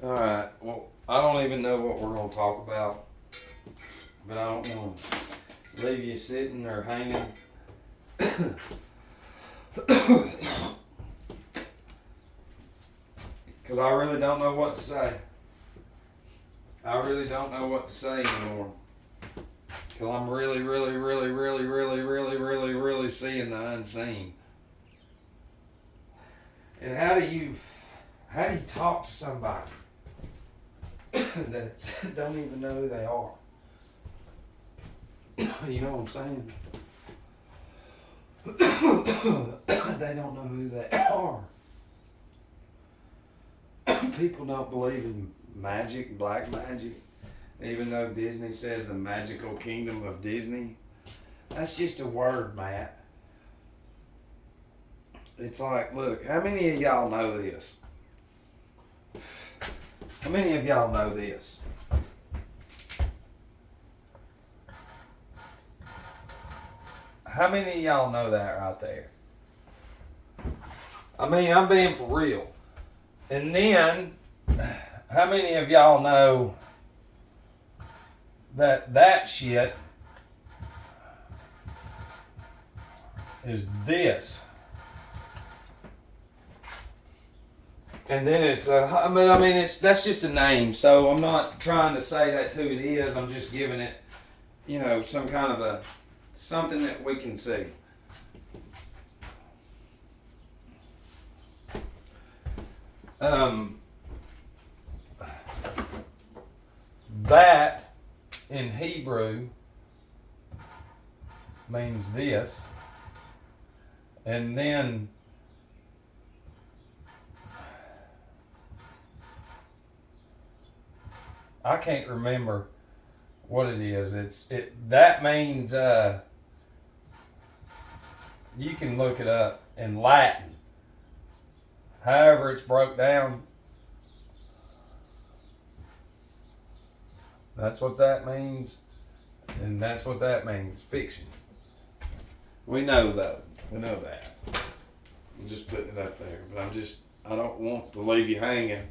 Alright, well, I don't even know what we're going to talk about, but I don't want to leave you sitting or hanging. Because I really don't know what to say. I really don't know what to say anymore. Because I'm really seeing the unseen. And how do you talk to somebody that don't even know who they are? You know what I'm saying? They don't know who they are. People don't believe in magic, black magic, even though Disney says the magical kingdom of Disney. That's just a word, Matt. It's like, look, how many of y'all know this? How many of y'all know this? How many of y'all know that right there? I mean, I'm being for real. And then, how many of y'all know that shit is this? And then it's, that's just a name, so I'm not trying to say that's who it is. I'm just giving it, some kind of something that we can see. That in Hebrew means this, and then I can't remember what it is. That means you can look it up in Latin. However it's broke down, that's what that means, and that's what that means, fiction. We know though, we know that. I'm just putting it up there, but I don't want to leave you hanging,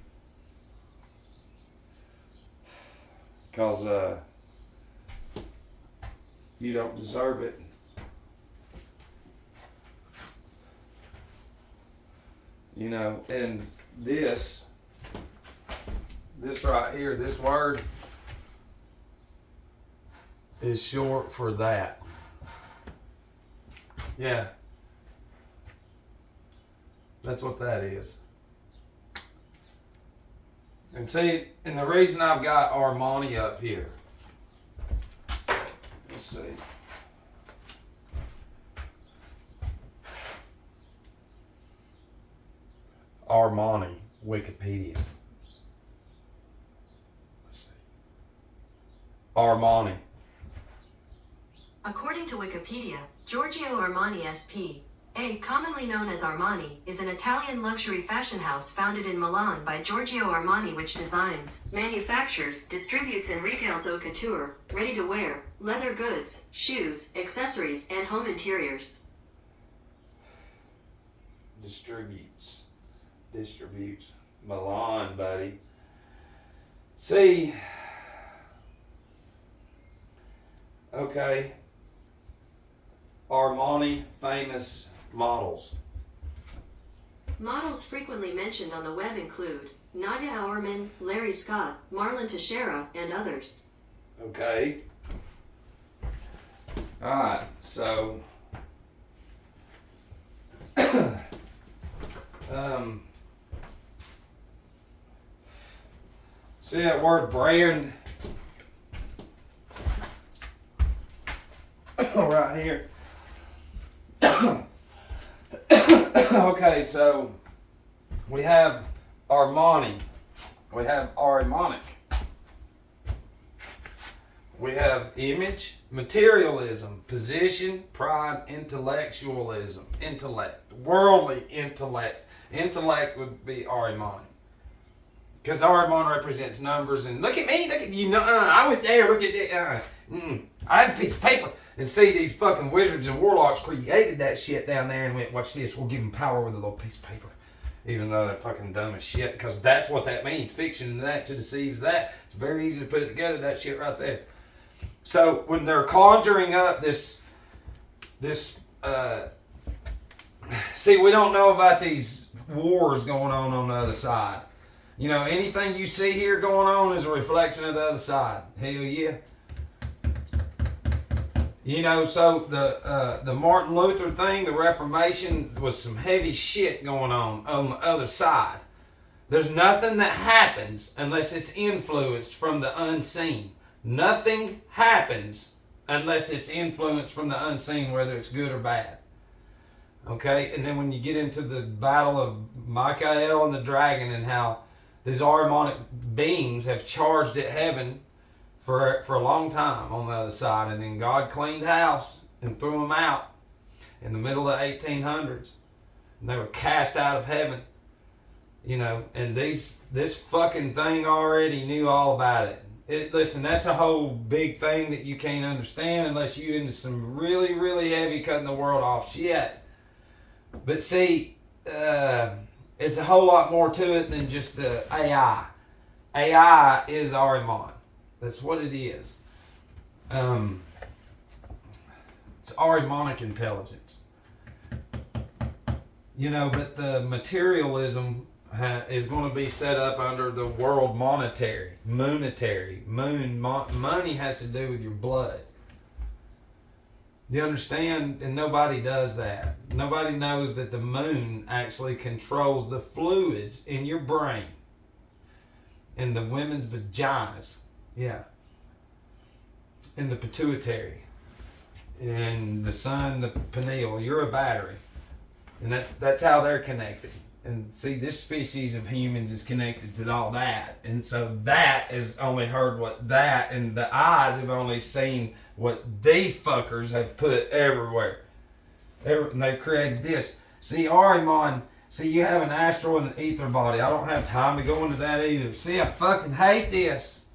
because you don't deserve it. And this right here, this word is short for that. Yeah. That's what that is. And see, and the reason I've got Armani up here, let's see. Armani, Wikipedia. Let's see. Armani. According to Wikipedia, Giorgio Armani S.p.A., commonly known as Armani, is an Italian luxury fashion house founded in Milan by Giorgio Armani, which designs, manufactures, distributes and retails haute couture, ready-to-wear, leather goods, shoes, accessories, and home interiors. Distributes. Milan, buddy. See. Okay. Armani famous models. Models frequently mentioned on the web include Nadia Auerman, Larry Scott, Marlon Teixeira, and others. Okay. Alright, so see that word brand right here. Okay, so we have Armani, we have Armanic, we have image, materialism, position, pride, intellectualism, intellect, worldly intellect. Intellect would be Armani. Because Armani represents numbers, and look at me, look at you. I went there, look at that. I had a piece of paper and see these fucking wizards and warlocks created that shit down there and went, watch this, we'll give them power with a little piece of paper. even though they're fucking dumb as shit, because that's what that means. Fiction and that to deceive is that. It's very easy to put it together, that shit right there. So when they're conjuring up this, see, we don't know about these wars going on the other side. You know, anything you see here going on is a reflection of the other side. Hell yeah. You know, so the Martin Luther thing, the Reformation, was some heavy shit going on the other side. There's nothing that happens unless it's influenced from the unseen. Nothing happens unless it's influenced from the unseen, whether it's good or bad. Okay? And then when you get into the battle of Michael and the dragon and how these Ahrimanic beings have charged at heaven for a long time on the other side, and then God cleaned house and threw them out in the middle of the 1800s, and they were cast out of heaven, you know. And this fucking thing already knew all about it. Listen, that's a whole big thing that you can't understand unless you into some really, really heavy cutting the world off shit. But see, it's a whole lot more to it than just the AI. AI is Ahriman. That's what it is. It's Ahrimanic intelligence. You know, but the materialism is going to be set up under the world monetary. Money has to do with your blood. You understand? And nobody does that. Nobody knows that the moon actually controls the fluids in your brain. In the women's vaginas. Yeah. In the pituitary. And the sun, the pineal. You're a battery. And that's how they're connected. And see, this species of humans is connected to all that. And so that has only heard what that, and the eyes have only seen what these fuckers have put everywhere. And they've created this. See, Ahriman, see, you have an astral and an ether body. I don't have time to go into that either. See, I fucking hate this.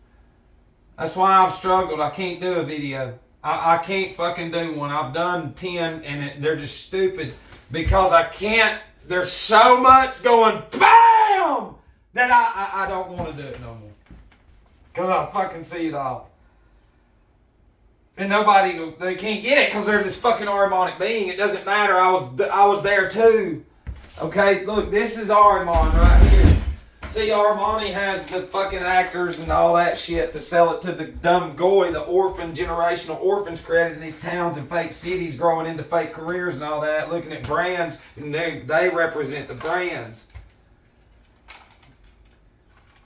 That's why I've struggled. I can't do a video. I can't fucking do one. I've done 10 and they're just stupid because I can't. There's so much going BAM! That I don't want to do it no more. Because I fucking see it all. And nobody goes, they can't get it because they're this fucking Ahrimanic being. It doesn't matter. I was there too. Okay, look, this is Ahriman right here. See, Armani has the fucking actors and all that shit to sell it to the dumb goy, the orphan, generational orphans created in these towns and fake cities growing into fake careers and all that, looking at brands, and they represent the brands.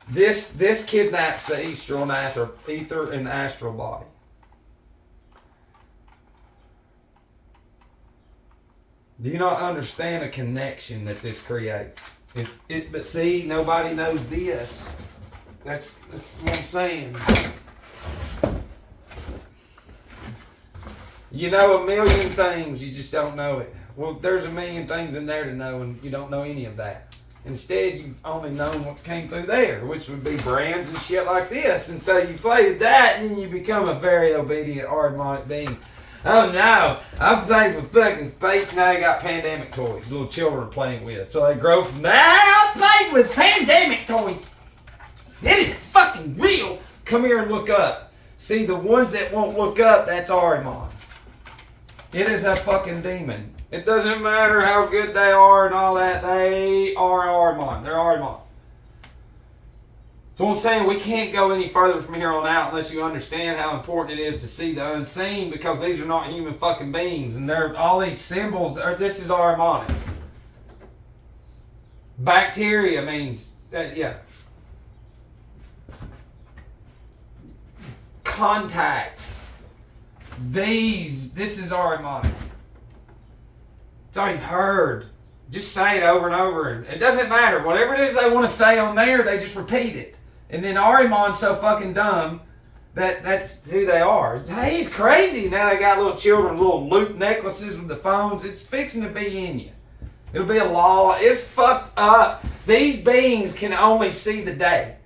This kidnaps the ether and astral body. Do you not understand a connection that this creates? But see, nobody knows this. That's what I'm saying. You know a million things, you just don't know it. Well, there's a million things in there to know, and you don't know any of that. Instead, you've only known what's came through there, which would be brands and shit like this. And so you play with that, and then you become a very obedient, Ahrimanic being. Oh no, I've played with fucking space, now I got pandemic toys little children are playing with. So they grow from that. I played with pandemic toys. It is fucking real. Come here and look up. See, the ones that won't look up, that's Ahriman. It is a fucking demon. It doesn't matter how good they are and all that, they are Ahriman. They're Ahriman. So I'm saying we can't go any further from here on out unless you understand how important it is to see the unseen, because these are not human fucking beings, and they're all these symbols. This is Ahrimanic. Bacteria means yeah. Contact. This is Ahrimanic. It's all you've heard. Just say it over and over, and it doesn't matter. Whatever it is they want to say on there, they just repeat it. And then Ahriman's so fucking dumb that that's who they are. Hey, he's crazy. Now they got little children, little loop necklaces with the phones. It's fixing to be in you. It'll be a law. It's fucked up. These beings can only see the day.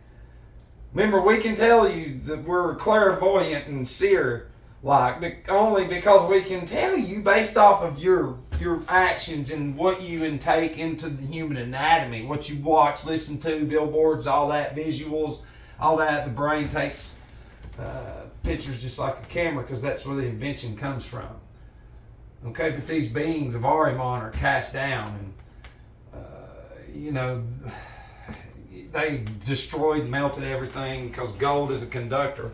Remember, we can tell you that we're clairvoyant and seer, like, only because we can tell you based off of your your actions and what you intake into the human anatomy, what you watch, listen to, billboards, all that, visuals, all that. The brain takes pictures just like a camera because that's where the invention comes from. Okay, but these beings of Ahriman are cast down, and they destroyed and melted everything because gold is a conductor,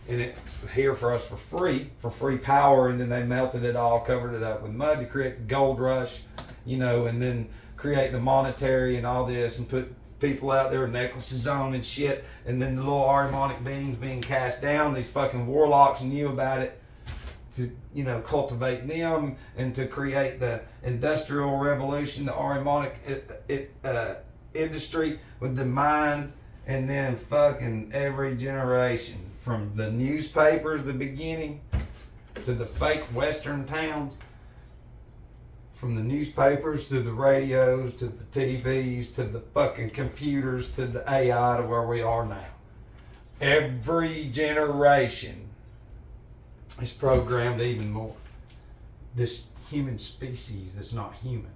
and it's here for us for free power. And then they melted it all, covered it up with mud to create the gold rush, and then create the monetary and all this, and put people out there with necklaces on and shit. And then the little Ahrimanic beings being cast down, these fucking warlocks knew about it, to cultivate them and to create the industrial revolution, the Ahrimanic industry with the mind. And then fucking every generation, from the newspapers, the beginning, to the fake western towns, from the newspapers to the radios to the TVs to the fucking computers to the AI to where we are now. Every generation is programmed even more. This human species that's not human.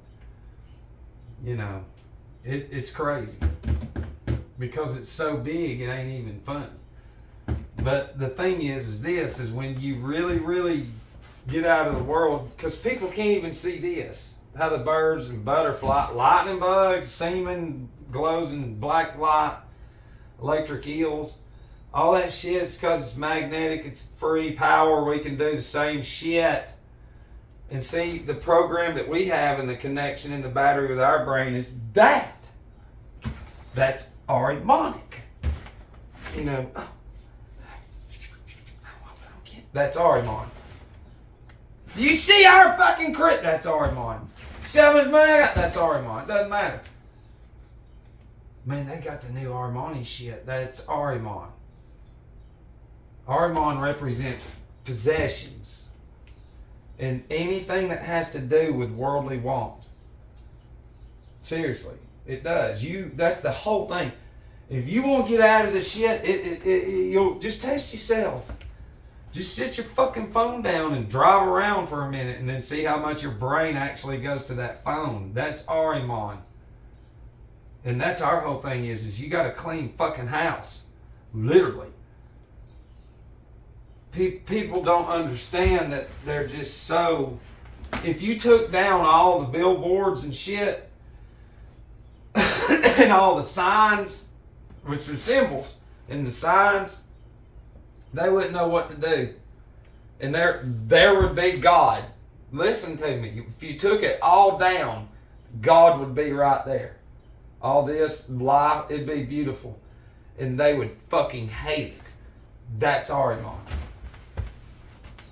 It's crazy. Because it's so big, it ain't even funny. But the thing is when you really, really get out of the world, because people can't even see this. How the birds and butterfly, lightning bugs, semen glows in black light, electric eels, all that shit, it's because it's magnetic, it's free power, we can do the same shit. And see, the program that we have and the connection in the battery with our brain is that. That's Ahrimanic. That's Ahriman. Do you see our fucking crit? That's Ahriman. See how much money I got? That's Ahriman. Doesn't matter. Man, they got the new Armani shit. That's Ahriman. Ahriman represents possessions and anything that has to do with worldly wants. Seriously, it does. That's the whole thing. If you want to get out of the shit, you'll just test yourself. Just sit your fucking phone down and drive around for a minute and then see how much your brain actually goes to that phone. That's Ahriman. And that's our whole thing is you got a clean fucking house. Literally. People don't understand that they're just so... If you took down all the billboards and shit and all the signs, which are symbols, and the signs, they wouldn't know what to do. And there would be God. Listen to me. If you took it all down, God would be right there. All this life, it'd be beautiful. And they would fucking hate it. That's Ahriman.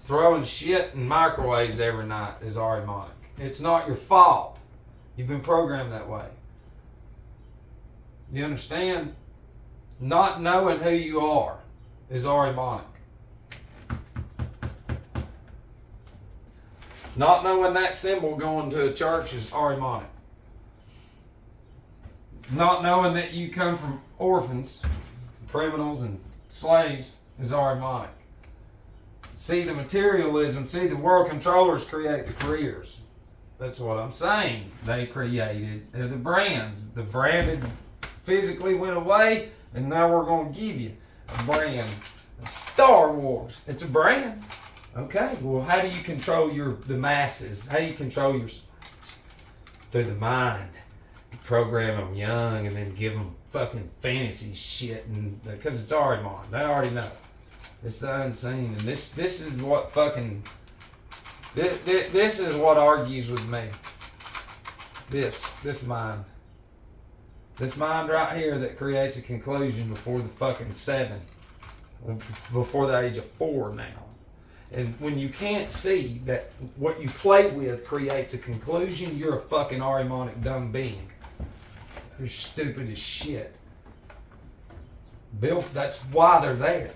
Throwing shit in microwaves every night is Ahrimanic. It's not your fault. You've been programmed that way. You understand? Not knowing who you are is Ahrimanic. Not knowing that symbol going to a church is Ahrimanic. Not knowing that you come from orphans, criminals, and slaves is Ahrimanic. See the materialism, see the world controllers create the careers. That's what I'm saying. They created the brands. The branded physically went away, and now we're going to give you a brand. Star Wars. It's a brand. Okay, well, how do you control the masses? How do you control your through the mind? You program them young and then give them fucking fantasy shit, and because it's Ahriman. They already know. It's the unseen, and this is what fucking this is what argues with me. This mind right here that creates a conclusion before the fucking 7, before the age of 4 now. And when you can't see that what you play with creates a conclusion, you're a fucking Ahrimanic dumb being. You're stupid as shit. That's why they're there.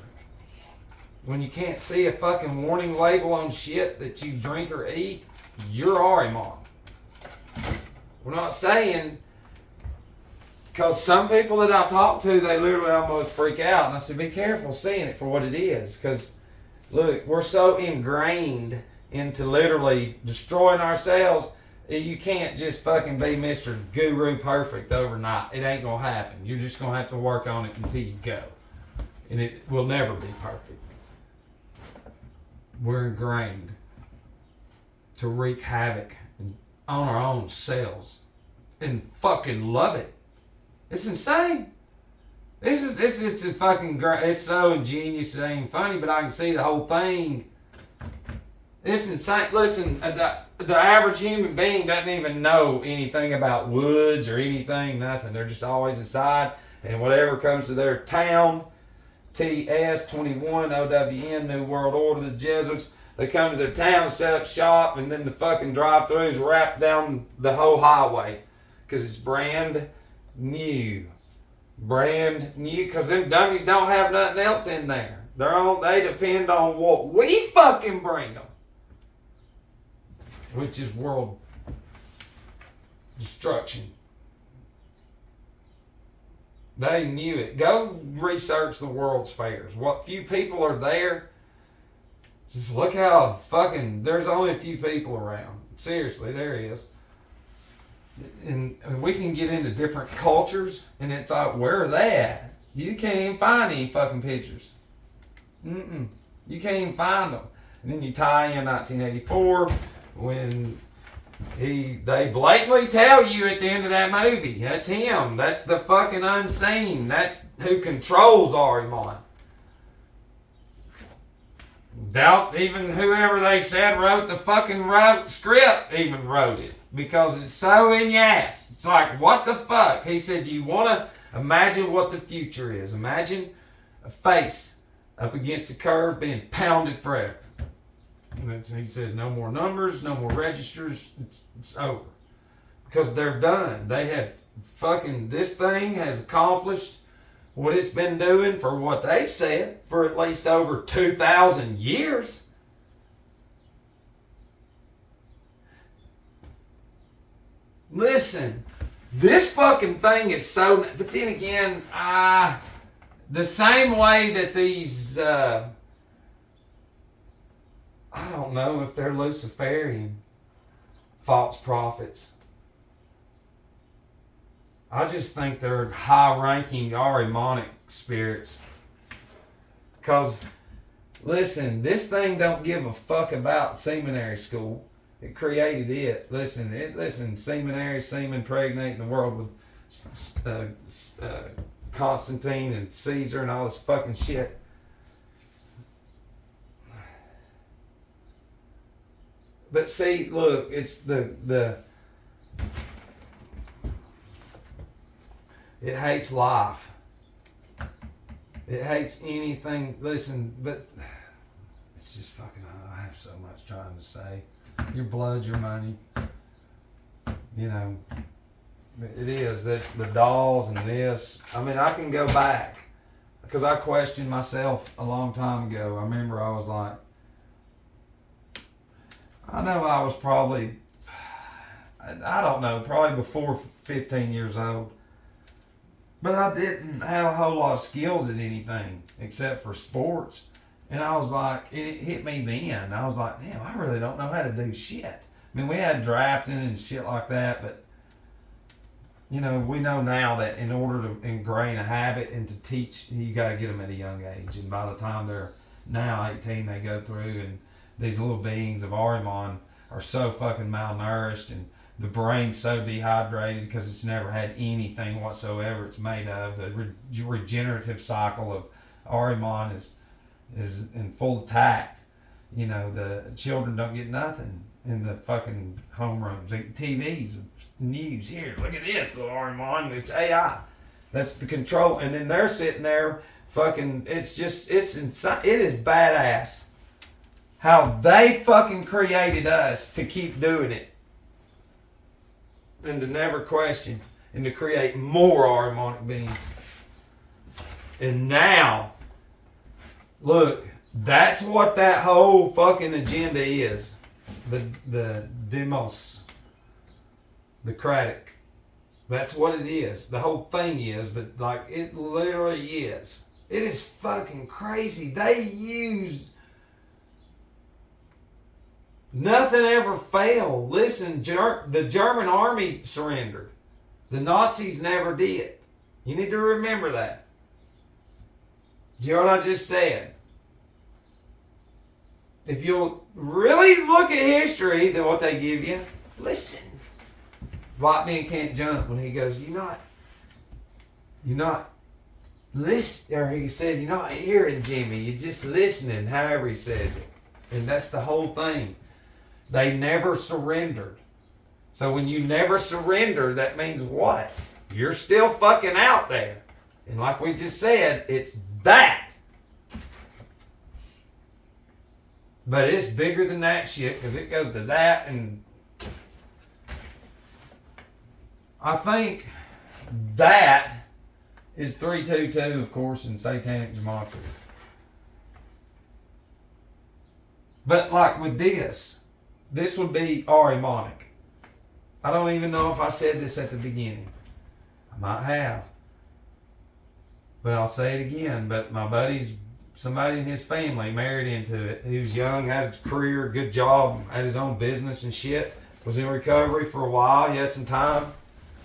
When you can't see a fucking warning label on shit that you drink or eat, you're Ahriman. We're not saying, because some people that I talk to, they literally almost freak out. And I say, be careful seeing it for what it is. Because, look, we're so ingrained into literally destroying ourselves, you can't just fucking be Mr. Guru Perfect overnight. It ain't gonna happen. You're just gonna have to work on it until you go. And it will never be perfect. We're ingrained to wreak havoc on our own selves and fucking love it. It's insane. It's a fucking great. It's so ingenious. It ain't funny, but I can see the whole thing. It's insane. Listen, the average human being doesn't even know anything about woods or anything, nothing. They're just always inside, and whatever comes to their town, TS21 OWN New World Order, the Jesuits, they come to their town, set up shop, and then the fucking drive-throughs wrap down the whole highway because it's brand new. Brand new, because them dummies don't have nothing else in there. They depend on what we fucking bring them, which is world destruction. They knew it. Go research the World's Fairs. What few people are there, just look how fucking, there's only a few people around. Seriously, there is. And we can get into different cultures, and it's like, where are they at? You can't even find any fucking pictures. You can't even find them. And then you tie in 1984 when they blatantly tell you at the end of that movie, that's him. That's the fucking unseen. That's who controls Arimon. Doubt even whoever they said wrote the fucking script even wrote it. Because it's so in your ass. It's like, what the fuck? He said, do you want to imagine what the future is? Imagine a face up against a curve being pounded forever. And he says, no more numbers, no more registers. It's over. Because they're done. They have fucking, this thing has accomplished what it's been doing for what they've said for at least over 2,000 years. Listen, this fucking thing is so, but then again, the same way that these, I don't know if they're Luciferian false prophets. I just think they're high-ranking Arimonic spirits. Because, listen, this thing don't give a fuck about seminary school. It created it. Listen, semen impregnating the world with Constantine and Caesar and all this fucking shit. But see, look, it's the it hates life. It hates anything. Listen, but it's just fucking, I have so much trying to say. Your blood, your money. You know, it is. This, the dolls and this. I mean, I can go back. Because I questioned myself a long time ago. I remember I was like, I know I was probably, I don't know, probably before 15 years old. But I didn't have a whole lot of skills at anything except for sports. And I was like, it hit me then. I was like, damn, I really don't know how to do shit. I mean, we had drafting and shit like that, but, you know, we know now that in order to ingrain a habit and to teach, you got to get them at a young age. And by the time they're now 18, they go through, and these little beings of Arimon are so fucking malnourished, and the brain's so dehydrated because it's never had anything whatsoever it's made of. The regenerative cycle of Arimon is in full attack. You know, the children don't get nothing in the fucking homerooms. TVs, news, here, look at this little Arimon, it's AI. That's the control. And then they're sitting there fucking, it's insane. It is badass how they fucking created us to keep doing it. And to never question, and to create more Arimonic beings. And now, look, that's what that whole fucking agenda is. The demos, the Craddock. That's what it is. The whole thing is, but like it literally is. It is fucking crazy. They use Nothing ever failed. Listen, the German army surrendered. The Nazis never did. You need to remember that. Do you know what I just said? If you'll really look at history, then what they give you, listen. White man can't jump when he goes, you're not listening, or he said, you're not hearing Jimmy, you're just listening, however he says it. And that's the whole thing. They never surrendered. So when you never surrender, that means what? You're still fucking out there. And like we just said, it's that. But it's bigger than that shit, because it goes to that, and I think that is 322, of course, in satanic gematria. But like with this would be Ahrimanic. I don't even know if I said this at the beginning. I might have. But I'll say it again. But my buddy's, somebody in his family married into it. He was young, had a career, good job, had his own business and shit. Was in recovery for a while. He had some time.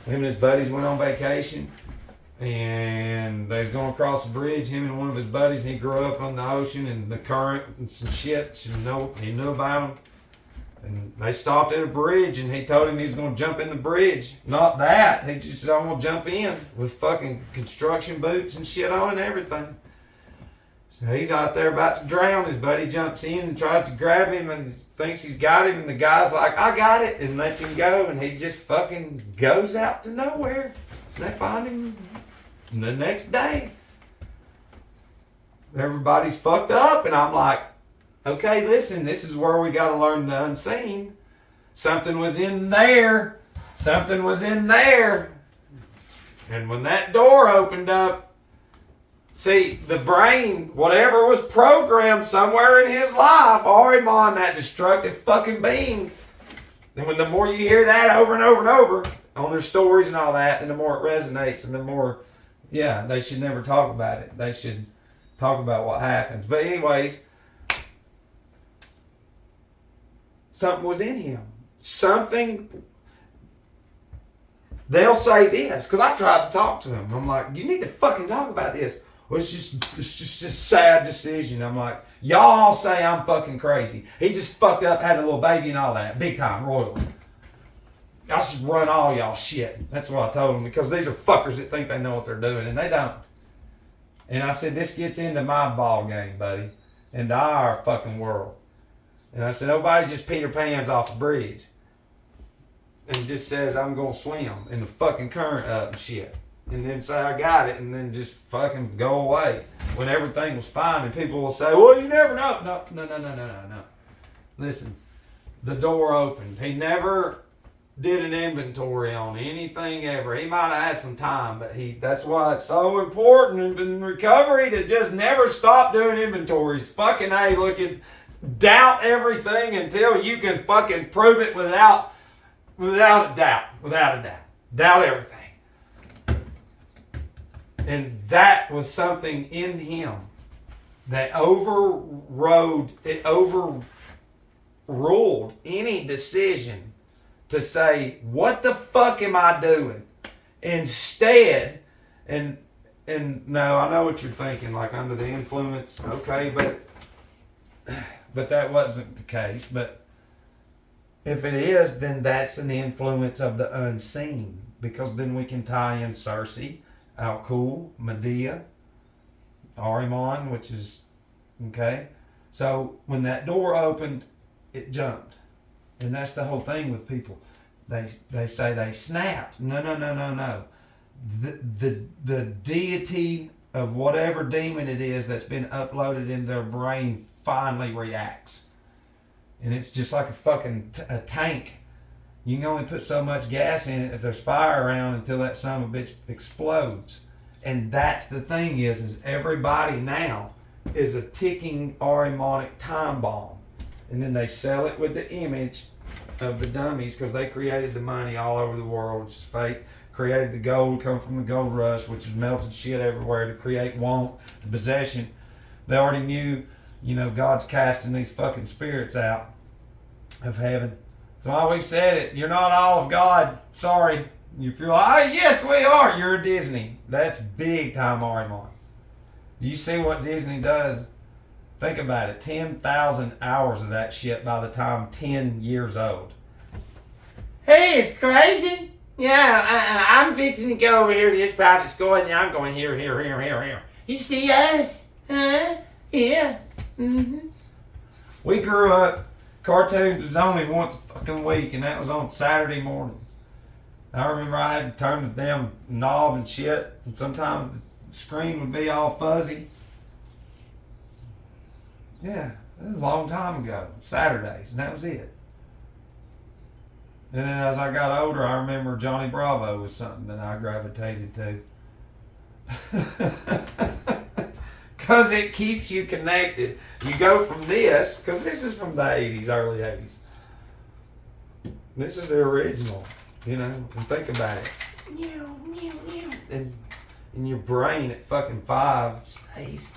Him and his buddies went on vacation. And they was going across the bridge, him and one of his buddies, and he grew up on the ocean and the current and some shit. He knew about them. And they stopped at a bridge, and he told him he was going to jump in the bridge. Not that. He just said, I'm going to jump in with fucking construction boots and shit on and everything. So he's out there about to drown. His buddy jumps in and tries to grab him and thinks he's got him. And the guy's like, I got it, and lets him go. And he just fucking goes out to nowhere. And they find him the next day. Everybody's fucked up, and I'm like, okay, listen, this is where we got to learn the unseen. Something was in there. Something was in there. And when that door opened up, see, the brain, whatever was programmed somewhere in his life, Ahriman, that destructive fucking being. And when the more you hear that over and over and over on their stories and all that, then the more it resonates and the more, yeah, they should never talk about it. They should talk about what happens. But anyways, something was in him. Something. They'll say this, because I've tried to talk to him. I'm like, you need to fucking talk about this. Well, it's just a sad decision. I'm like, y'all say I'm fucking crazy. He just fucked up, had a little baby and all that. Big time, royal. I should run all y'all shit. That's what I told him, because these are fuckers that think they know what they're doing, and they don't. And I said, this gets into my ball game, buddy, into our fucking world. And I said, nobody just Peter Pan's off a bridge and just says, I'm going to swim in the fucking current up and shit. And then say, I got it, and then just fucking go away when everything was fine. And people will say, well, you never know. No. Listen, the door opened. He never did an inventory on anything ever. He might have had some time, but that's why it's so important in recovery to just never stop doing inventories. Fucking A, looking, doubt everything until you can fucking prove it without a doubt. Doubt everything. And that was something in him that overruled any decision to say, what the fuck am I doing? Instead, and no, I know what you're thinking, like under the influence, okay, but that wasn't the case. But if it is, then that's an influence of the unseen, because then we can tie in Cersei, Al-Kul, Medea, Ahriman, which is, okay. So when that door opened, it jumped. And that's the whole thing with people. They say they snapped. No. The deity of whatever demon it is that's been uploaded in their brain finally reacts. And it's just like a fucking a tank. You can only put so much gas in it if there's fire around until that son of a bitch explodes. And that's the thing is everybody now is a ticking Ahrimanic time bomb. And then they sell it with the image of the dummies, because they created the money all over the world, which is fake. Created the gold, come from the gold rush, which is melted shit everywhere to create want, the possession. They already knew, God's casting these fucking spirits out. of heaven. That's why we've said it. You're not all of God. Sorry. You feel like, oh, yes, we are. You're Disney. That's big time Arimon. Do you see what Disney does? Think about it. 10,000 hours of that shit by the time 10 years old. Hey, it's crazy. Yeah, I'm fixing to go over here to this private school, and I'm going here. You see us? Huh? Yeah. Mm-hmm. We grew up, cartoons was only once a fucking week, and that was on Saturday mornings. I remember I had to turn the damn knob and shit, and sometimes the screen would be all fuzzy. Yeah, that was a long time ago. Saturdays, and that was it. And then as I got older, I remember Johnny Bravo was something that I gravitated to. Because it keeps you connected. You go from this, because this is from the 80s, early 80s. This is the original, and think about it. And in your brain at fucking 5, space.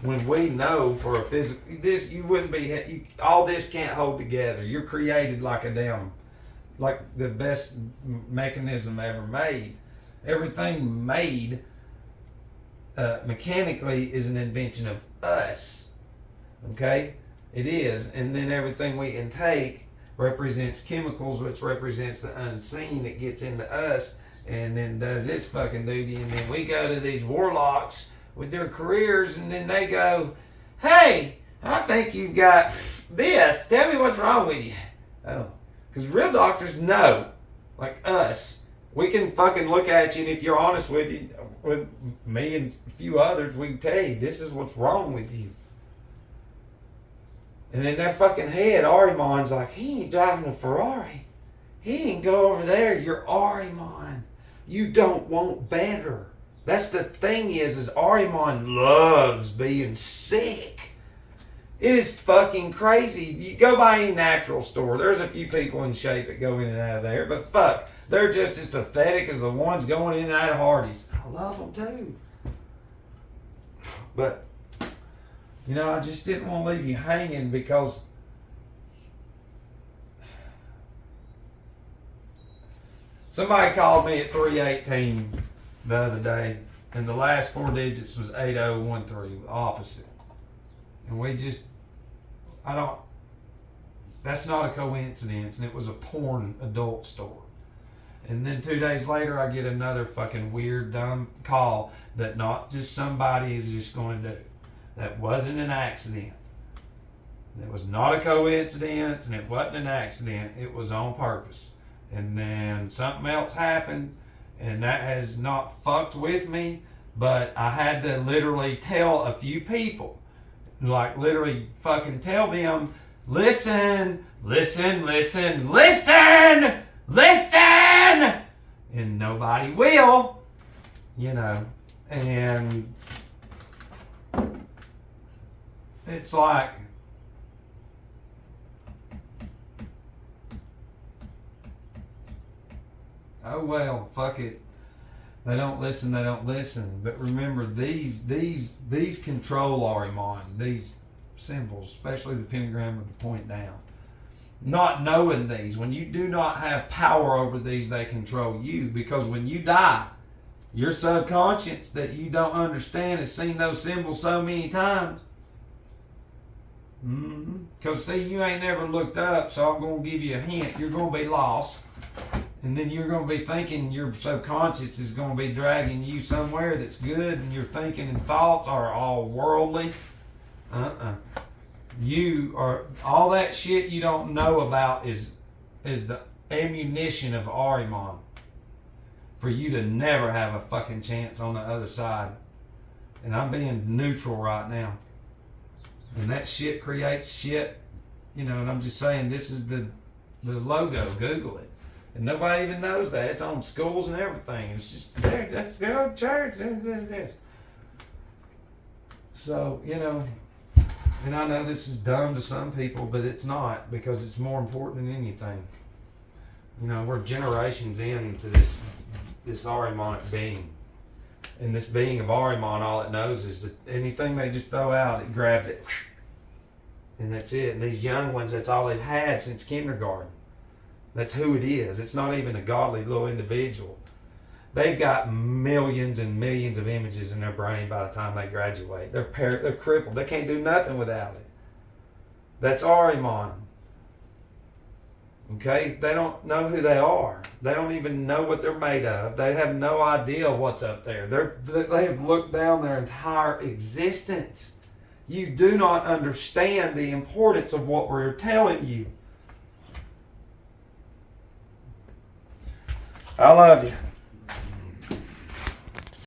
When we know for a physical, this, you wouldn't be, all this can't hold together. You're created like the best mechanism ever made. Everything made mechanically is an invention of us. Okay? It is. And then everything we intake represents chemicals, which represents the unseen that gets into us and then does its fucking duty. And then we go to these warlocks with their careers, and then they go, hey, I think you've got this. Tell me what's wrong with you. Oh, because real doctors know, like us, we can fucking look at you, and if you're honest with me and a few others, we can tell you, this is what's wrong with you. And in their fucking head, Arimon's like, he ain't driving a Ferrari. He ain't go over there. You're Arimon. You don't want better. That's the thing is Arimon loves being sick. It is fucking crazy. You go by any natural store, there's a few people in shape that go in and out of there, but fuck, they're just as pathetic as the ones going in and out of Hardee's. I love them too. But, I just didn't want to leave you hanging because somebody called me at 318 the other day, and the last 4 digits was 8013, opposite. And that's not a coincidence, and it was a porn adult store. And then 2 days later, I get another fucking weird, dumb call that not just somebody is just going to do. That wasn't an accident. It was not a coincidence, and it wasn't an accident. It was on purpose. And then something else happened, and that has not fucked with me, but I had to literally tell a few people, like literally fucking tell them, listen, and nobody will, and it's like, oh well, fuck it. They don't listen. But remember, these control Arimon, these symbols, especially the pentagram with the point down. Not knowing these, when you do not have power over these, they control you. Because when you die, your subconscious that you don't understand has seen those symbols so many times. Because see, you ain't never looked up, so I'm going to give you a hint. You're going to be lost. And then you're going to be thinking your subconscious is going to be dragging you somewhere that's good, and your thinking and thoughts are all worldly. You are, all that shit you don't know about is the ammunition of Arimon for you to never have a fucking chance on the other side. And I'm being neutral right now. And that shit creates shit, and I'm just saying, this is the logo. Google it. And nobody even knows that. It's on schools and everything. It's just there. That's the old church. This. So, and I know this is dumb to some people, but it's not, because it's more important than anything. We're generations into this Arimonic being. And this being of Arimon, all it knows is that anything they just throw out, it grabs it. And that's it. And these young ones, that's all they've had since kindergarten. That's who it is. It's not even a godly little individual. They've got millions and millions of images in their brain by the time they graduate. They're crippled. They can't do nothing without it. That's Ahriman. Okay? They don't know who they are. They don't even know what they're made of. They have no idea what's up there. They have looked down their entire existence. You do not understand the importance of what we're telling you. I love you.